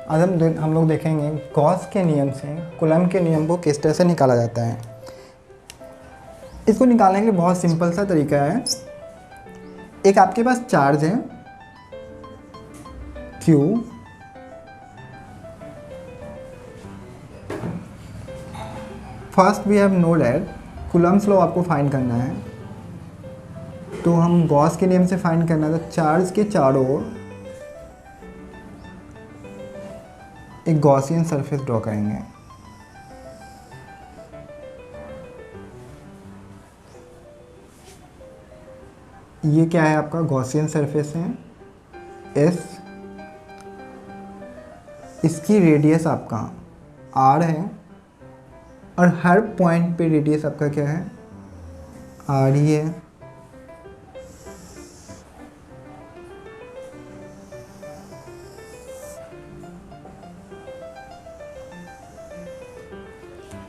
आज हम लोग देखेंगे गॉस के नियम से कूलम्ब के नियम को किस तरह से निकाला जाता है। इसको निकालने के लिए बहुत सिंपल सा तरीका है। एक आपके पास चार्ज है Q, first we have know that Coulomb's law आपको फाइंड करना है, तो हम गॉस के नियम से फाइंड करना है। तो चार्ज के चारों ओर एक गॉसियन सरफेस ड्रॉ करेंगे। ये क्या है, आपका गॉसियन सरफेस है S, इसकी रेडियस आपका R है और हर पॉइंट पे रेडियस आपका क्या है, R ही है।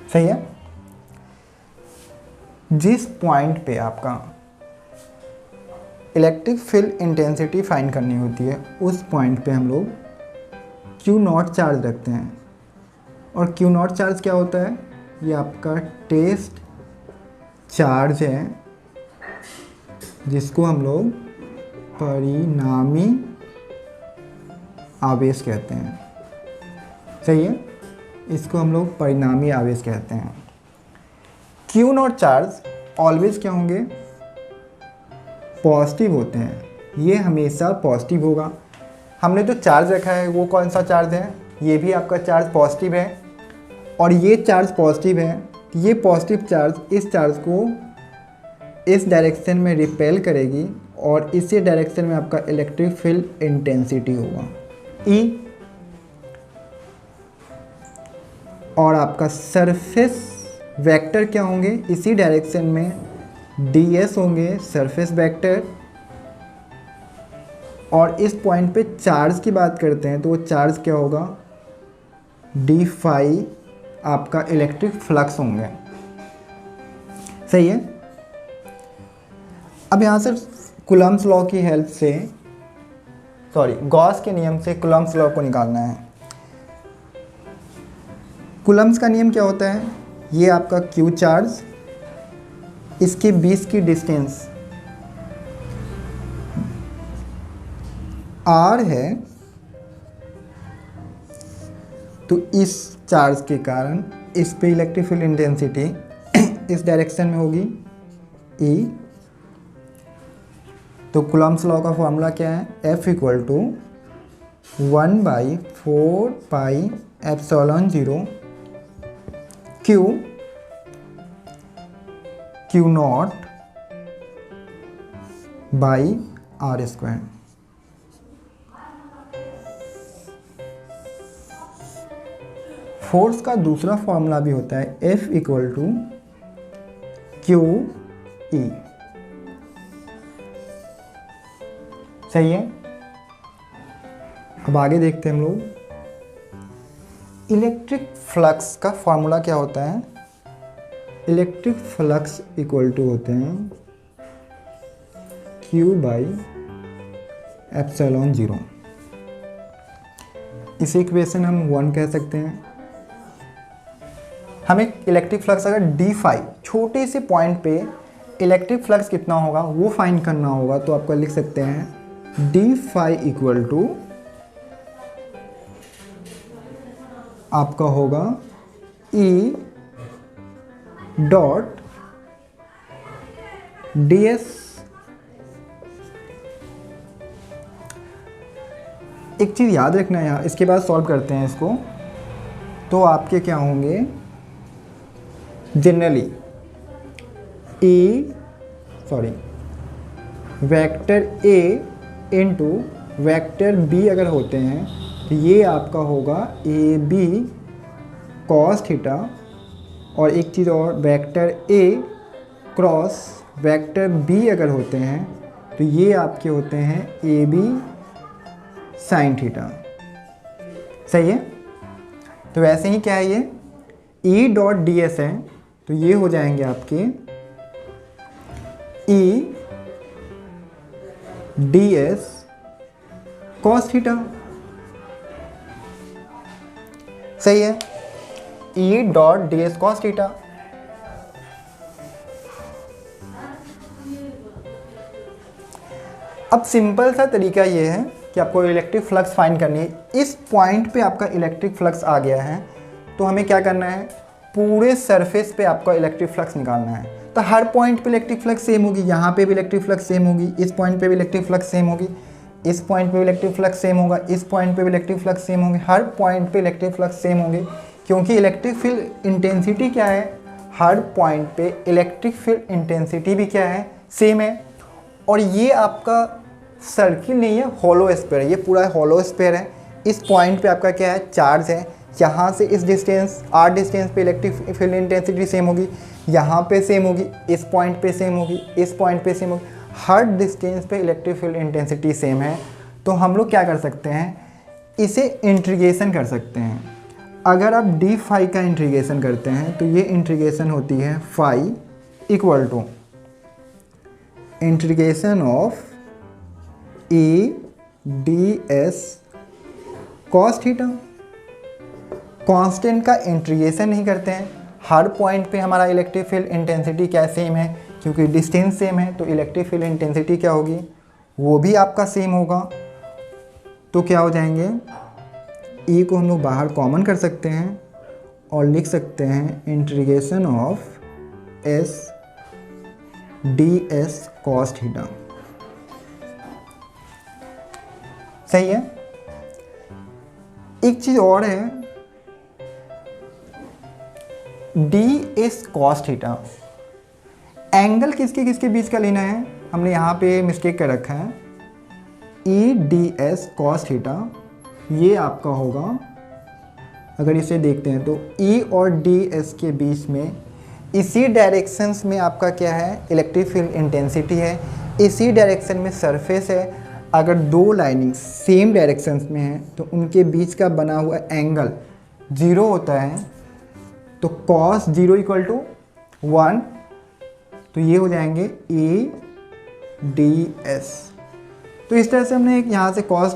सही है। जिस पॉइंट पे आपका इलेक्ट्रिक फील्ड इंटेंसिटी फाइंड करनी होती है उस पॉइंट पे हम लोग Q0 चार्ज रखते हैं। और Q0 चार्ज क्या होता है, ये आपका टेस्ट चार्ज है जिसको हम लोग परिणामी आवेश कहते हैं। सही है, इसको हम लोग परिणामी आवेश कहते हैं। Q0 चार्ज ऑलवेज क्या होंगे, पॉजिटिव होते हैं। ये हमेशा पॉजिटिव होगा। हमने जो चार्ज रखा है वो कौन सा चार्ज है, ये भी आपका चार्ज पॉजिटिव है और ये चार्ज पॉजिटिव है। ये पॉजिटिव चार्ज इस चार्ज को इस डायरेक्शन में रिपेल करेगी और इसी डायरेक्शन में आपका इलेक्ट्रिक फील्ड इंटेंसिटी होगा E, और आपका सरफेस वेक्टर क्या होंगे, इसी डायरेक्शन में ds होंगे सरफेस वेक्टर। और इस पॉइंट पे चार्ज की बात करते हैं तो वो चार्ज क्या होगा, d फाई आपका इलेक्ट्रिक फ्लक्स होंगे। सही है। अब यहाँ से कूलम्ब्स लॉ की हेल्प से, गॉस के नियम से कूलम्ब्स लॉ को निकालना है। कूलम्ब्स का नियम क्या होता है, ये आपका Q चार्ज, इसके बीच की डिस्टेंस R है, तो इस चार्ज के कारण इस पे इलेक्ट्रिक फील्ड इंटेंसिटी इस डायरेक्शन में होगी E। तो कूलम्ब्स लॉ का फॉर्मूला क्या है, F equal to 1/4πε0 Q0 by R²। Force का दूसरा फॉर्मूला भी होता है F इक्वल टू QE। सही है। अब आगे देखते हैं हम लोग, इलेक्ट्रिक फ्लक्स का फॉर्मूला क्या होता है। इलेक्ट्रिक फ्लक्स इक्वल टू होते हैं Q/ε0। इस इक्वेशन हम 1 कह सकते हैं। हमें इलेक्ट्रिक फ्लक्स अगर d फाई छोटे से पॉइंट पे इलेक्ट्रिक फ्लक्स कितना होगा वो फाइंड करना होगा, तो आपको लिख सकते हैं d फाई इक्वल टू आपका होगा E डॉट ds। एक चीज़ याद रखना है यहाँ, इसके बाद सॉल्व करते हैं इसको। तो आपके क्या होंगे, generally vector A into vector B अगर होते हैं तो ये आपका होगा AB cos थीटा। और एक चीज़ और, vector A cross vector B अगर होते हैं तो ये आपके होते हैं AB sin थीटा। सही है। तो वैसे ही क्या है, ये E डॉट ds है, तो ये हो जाएंगे आपके E ds cos थीटा। सही है, ई dot D S cos theta. अब सिंपल सा तरीका ये है कि आपको इलेक्ट्रिक फ्लक्स फाइंड करनी है। इस पॉइंट पे आपका इलेक्ट्रिक फ्लक्स आ गया है, तो हमें क्या करना है, पूरे सरफेस पे आपका इलेक्ट्रिक फ्लक्स निकालना है। तो हर पॉइंट पे इलेक्ट्रिक फ्लक्स सेम होगी, यहाँ पे भी इलेक्ट्रिक फ्लक्स सेम होगी, इस पॉइंट पे भी इलेक्ट्रिक फ्लक्स सेम होगी, इस पॉइंट पे भी इलेक्ट्रिक फ्लक्स सेम होगा, इस पॉइंट पे भी इलेक्ट्रिक फ्लक्स सेम होंगे, हर पॉइंट पे इलेक्ट्रिक फ्लक्स सेम होंगे, क्योंकि इलेक्ट्रिक फील्ड इंटेंसिटी क्या है, हर पॉइंट पे इलेक्ट्रिक फील्ड इंटेंसिटी भी क्या है, सेम है। और ये आपका सर्किल नहीं है, हॉलो स्फीयर है, ये पूरा हॉलो स्फीयर है। इस पॉइंट पे आपका क्या है, चार्ज है, यहाँ से इस डिस्टेंस r डिस्टेंस पे इलेक्ट्रिक फील्ड इंटेंसिटी सेम होगी, यहाँ पे सेम होगी, इस पॉइंट पे सेम होगी, इस पॉइंट पे सेम होगी, हर डिस्टेंस पे इलेक्ट्रिक फील्ड इंटेंसिटी सेम है। तो हम लोग क्या कर सकते हैं, इसे इंटीग्रेशन कर सकते हैं। अगर आप डी फाई का इंटीग्रेशन करते हैं तो ये इंटीग्रेशन होती है phi equal to integration of A D S cos theta. Constant का इंटीग्रेशन नहीं करते हैं, हर पॉइंट पे हमारा इलेक्ट्रिक फील्ड इंटेंसिटी क्या सेम है, क्योंकि डिस्टेंस सेम है तो इलेक्ट्रिक फील्ड इंटेंसिटी क्या होगी, वो भी आपका सेम होगा। तो क्या हो जाएंगे, ई को हम लोग बाहर कॉमन कर सकते हैं और लिख सकते हैं integration of S D S cos theta. सही है। एक चीज और है, D S cos theta, angle किसके किसके बीच का लेना है, हमने यहाँ पे मिस्टेक कर रखा है, ई डी एस कॉस थीटा ये आपका होगा, अगर इसे देखते हैं तो ई और डी एस के बीच में इसी डायरेक्शंस में आपका क्या है, इलेक्ट्रिक फील्ड इंटेंसिटी है, इसी डायरेक्शन में सरफेस है। अगर दो लाइनिंग सेम डायरेक्शंस में है तो उनके बीच का बना हुआ एंगल 0 होता है, तो cos 0 इक्वल टू 1, तो ये हो जाएंगे ए डी एस। तो इस तरह से हमने एक यहाँ से cos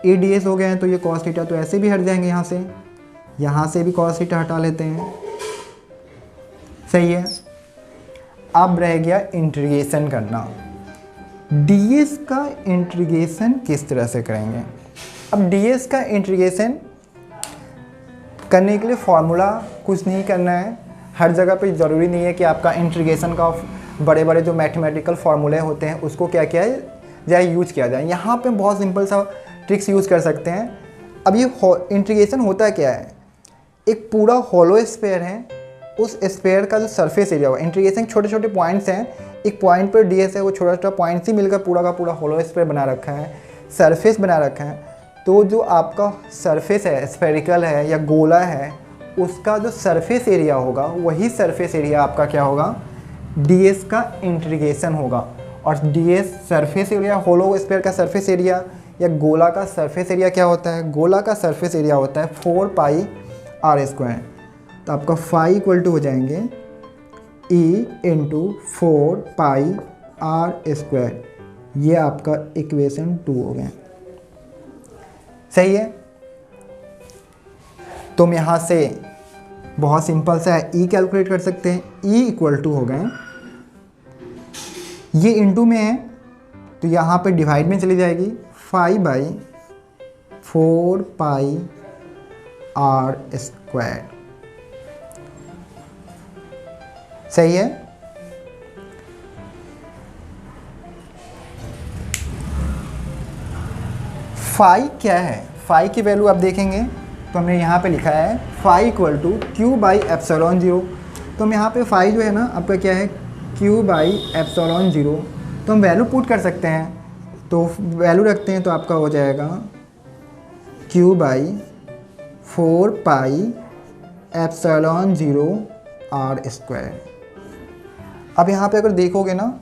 ए डी एस हो गए हैं, तो ये cos थीटा तो ऐसे भी हट जाएंगे, यहाँ से भी cos थीटा हटा लेते हैं। सही है। अब रह गया इंटीग्रेशन करना। ds का इंटीग्रेशन किस तरह से करेंगे। अब ds का इंटीग्रेशन करने के लिए फॉर्मूला कुछ नहीं करना है, हर जगह पे ज़रूरी नहीं है कि आपका इंटीग्रेशन का बड़े बड़े जो मैथमेटिकल फार्मूले होते हैं उसको क्या किया जाए, यूज किया जाए। यहाँ पे बहुत सिंपल सा ट्रिक्स यूज़ कर सकते हैं। अब ये इंटीग्रेशन होता क्या है, एक पूरा हॉलो स्फीयर है, उस स्फीयर का जो सरफेस एरिया हुआ, इंटीग्रेशन छोटे छोटे पॉइंट्स हैं, एक पॉइंट पर ds है, वो छोटा छोटा पॉइंट्स ही मिलकर पूरा का पूरा हॉलो स्फीयर बना रखा है, सरफेस बना रखा है। तो जो आपका सरफेस है, स्फेरिकल है या गोला है, उसका जो सरफेस एरिया होगा वही सरफेस एरिया आपका क्या होगा, ds का इंटीग्रेशन होगा। और ds surface area, hollow sphere का सरफेस एरिया या गोला का सरफेस एरिया क्या होता है, गोला का सरफेस एरिया होता है 4 पाई आर स्क्वायर। तो आपका फाई इक्वल टू हो जाएंगे E into 4 pi R square, ये आपका इक्वेशन 2 हो गया। सही है। तो हम यहाँ से बहुत सिंपल सा है, ई कैलकुलेट कर सकते हैं, ई इक्वल टू हो गए, ये इंटू में है तो यहाँ पे डिवाइड में चली जाएगी, 5 बाई 4 पाई आर स्क्वायर। सही है। फाई क्या है, फाई की वैल्यू आप देखेंगे तो हमने यहाँ पे लिखा है phi equal to Q by epsilon 0। तो हम यहाँ पे फाई जो है ना आपका क्या है, क्यू बाई एप्सिलॉन 0। तो हम वैल्यू पुट कर सकते हैं, तो वैल्यू रखते हैं तो आपका हो जाएगा Q by 4 pi epsilon 0 R square. अब यहाँ पे अगर देखोगे ना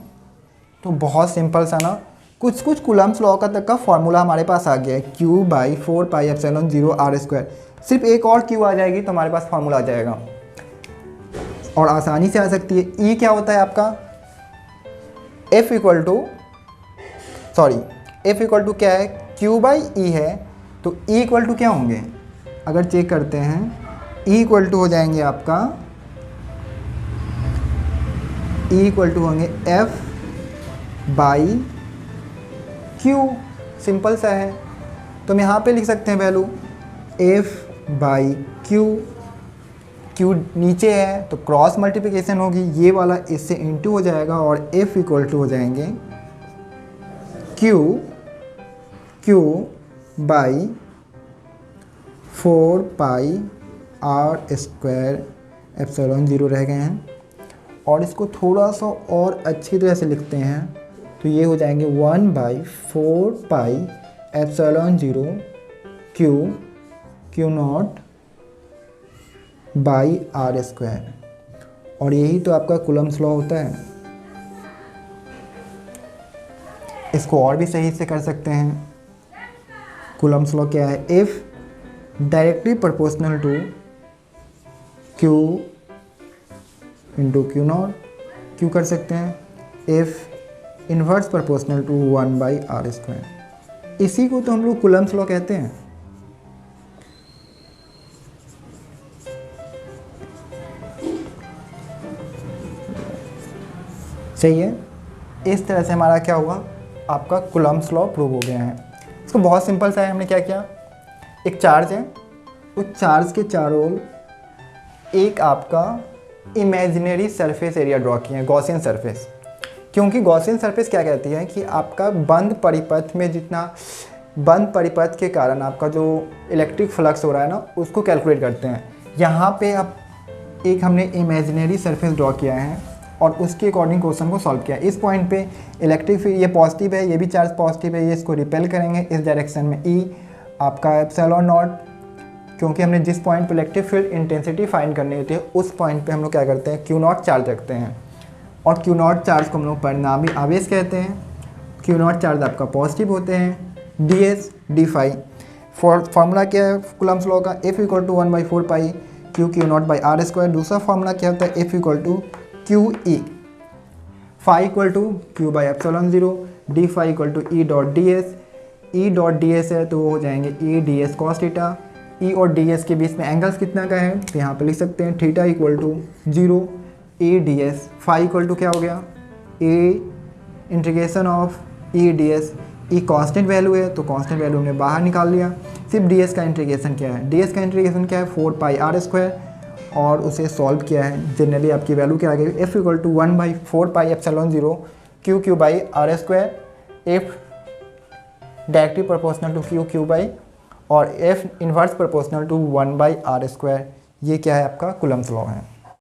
तो बहुत सिंपल सा ना, कुछ कूलम्ब्स लॉ का तक का फॉर्मूला हमारे पास आ गया है, Q by 4 pi epsilon 0 R square. सिर्फ एक और क्यू आ जाएगी तो हमारे पास फॉर्मूला आ जाएगा और आसानी से आ सकती है। ई क्या होता है आपका, एफ इक्वल टू क्या है, क्यू बाई ई है, तो ई इक्वल टू क्या होंगे, अगर चेक करते हैं E इक्वल टू हो जाएंगे आपका E इक्वल टू होंगे F बाई Q। सिंपल सा है, तो हम यहाँ पे लिख सकते हैं value F by Q। Q नीचे है तो क्रॉस मल्टीप्लिकेशन होगी, ये वाला इससे इंटू हो जाएगा और F इक्वल टू हो जाएंगे Q by 4 pi R square epsilon 0 रह गए हैं। और इसको थोड़ा सा और अच्छी तरह से लिखते हैं तो ये हो जाएंगे 1/4 pi epsilon 0 Q not by R square. और यही तो आपका कूलम्स लॉ होता है। इसको और भी सही से कर सकते हैं। कूलम्स लॉ क्या है? If directly proportional to Q into Q not, Q कर सकते हैं। If inverse proportional to 1/R square, इसी को तो हम लोग कूलम्स लॉ कहते हैं। सही है। इस तरह से हमारा क्या हुआ, आपका कूलम्स लॉ प्रूव हो गया है। इसको बहुत सिंपल सा है, हमने क्या किया, एक चार्ज है, उस चार्ज के चारों ओर एक आपका इमेजिनरी सरफेस एरिया ड्रॉ किया है, गॉसियन सरफेस। क्योंकि गॉसियन सरफेस क्या कहती है कि आपका बंद परिपथ में जितना बंद परिपथ के कारण आपका जो इलेक्ट्रिक फ्लक्स हो रहा है ना, उसको कैलकुलेट करते हैं। यहाँ पे आप एक हमने इमेजिनरी सरफेस ड्रॉ किया है और उसके अकॉर्डिंग क्वेश्चन को सॉल्व किया। इस पॉइंट पे इलेक्ट्रिक फील्ड ये पॉजिटिव है, ये भी चार्ज पॉजिटिव है, ये इसको रिपेल करेंगे इस डायरेक्शन में। ई आपका एप्सिलॉन नॉट, क्योंकि हमने जिस पॉइंट पे इलेक्ट्रिक फील्ड इंटेंसिटी फाइंड करनी होती है उस पॉइंट पे हम लोग क्या करते हैं, क्यू नॉट चार्ज रखते हैं। और क्यू नॉट चार्ज को हम लोग परिणामी आवेश कहते हैं। क्यू नॉट चार्ज आपका पॉजिटिव होते हैं। D S D phi formula क्या है कूलम्स लॉ का, F equal to 1/4 pi Q not by R square. दूसरा फॉर्मूला क्या होता है, F equal to Q E, phi equal to Q by epsilon 0, D phi equal to E dot D S. E dot D S है तो वो हो जाएंगे E D S cos theta. ई और डी एस के बीच में एंगल्स कितना का है तो यहाँ पे लिख सकते हैं theta equal to 0 A D S. Phi equal to क्या हो गया, a integration of E D S. E constant value है तो कॉन्स्टेंट वैल्यू हमने बाहर निकाल लिया। सिर्फ डी एस का इंटीग्रेशन क्या है, डी एस का इंटीग्रेशन क्या है 4 पाई आर स्क्वायर, और उसे सॉल्व किया है। जनरली आपकी वैल्यू क्या आ गई, F equal to 1/4 pi epsilon 0 Q by R square. F directly proportional to Q by और F inverse proportional to 1/R square. ये क्या है आपका कूलम्स लॉ है।